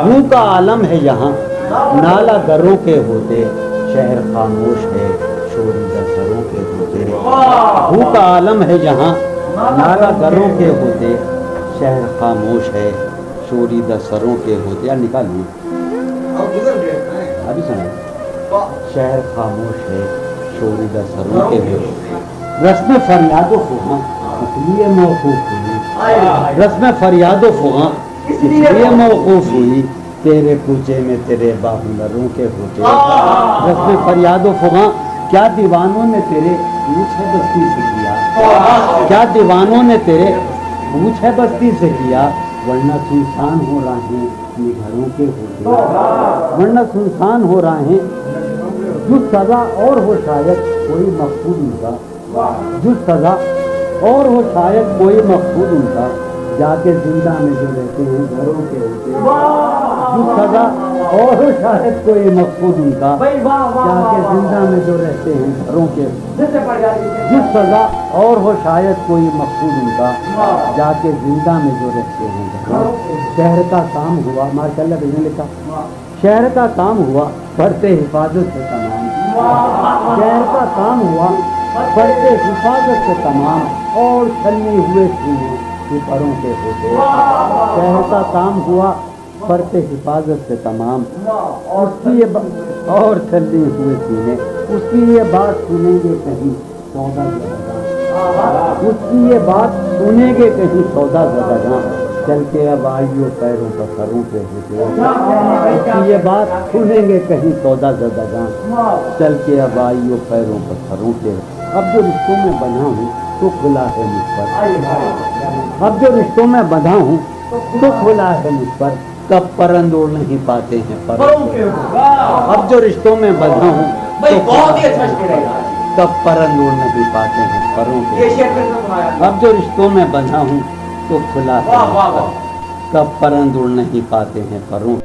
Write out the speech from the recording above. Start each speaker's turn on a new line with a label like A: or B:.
A: ہوں کا عالم ہے یہاں نالا گروں کے ہوتے، شہر خاموش ہے شوریدہ سروں کے ہوتے۔ ہوں کا عالم ہے یہاں نالا گروں کے ہوتے، شہر خاموش ہے شوریدہ سروں کے ہوتے۔ یار نکالیے ابھی سنا، شہر خاموش ہے شوریدہ سروں کے ہوتے۔ رسم فریاد و فغاں اس لیے موقوف ہوئی، رسم فریاد و فغاں اس لیے موقوف ہوئی، تیرے کوچے میں تیرے باہنروں کے ہوتے۔ رسم فریاد و فغاں کیا دیوانوں نے تیرے پوچھ ہے بستی سے کیا، کیا دیوانوں نے تیرے پوچھ ہے بستی سے کیا، ورنہ سنسان ہو راہیں گھروں کے ہوتے، ورنہ سنسان ہو راہیں۔ جو سزا اور ہو شاید کوئی مقصود ان کا، جو سزا اور ہو شاید کوئی مقصود ان کا، جا کے زندہ میں جو رہتے ہیں گھروں کے ہوتے۔ جو سزا اور ہو شاید کوئی مقصود ان کا، جا کے زندہ میں جو رہتے ہیں گھروں کے۔ جو سزا اور ہو شاید کوئی مقصود ان کا، جا کے زندہ میں جو رہتے ہیں گھروں۔ شہر کا کام ہوا، ماشاءاللہ بھائی نے لکھا، شہر کا کام ہوا برتے حفاظت سے تمام، شہر کا کام ہوا برتے حفاظت سے تمام، اور چھلنی ہوئے سینے سپروں کے ہوتے۔ شہر کا کام ہوا برتے حفاظت سے تمام، اس کی یہ اور چھلنی ہوئے سینے، اس کی یہ بات سنیں گے کہیں سودا زدگاں، اس کی یہ بات سنیں گے کہیں سودا زدگاں، چل کے اب آئیو پیروں پر سروں پہ ہوتے۔ اس کی یہ بات سنیں گے کہیں سودا زدگاں، چل کے اب آئیو پیروں پر سروں پہ۔ اب جو رشتوں میں بندھا ہوں تو کھلا ہے مجھ پر، اب جو رشتوں میں بندھا ہوں تو کھلا ہے مجھ پر، کب پرند اڑ نہیں پاتے ہیں پروں کے۔ اب جو رشتوں میں بندھا ہوں تو کب پرند اڑ نہیں پاتے ہیں پروں کے۔ اب جو رشتوں میں بندھا ہوں تو کھلا ہے مجھ پر، کب پرند اڑ نہیں پاتے ہیں پروں۔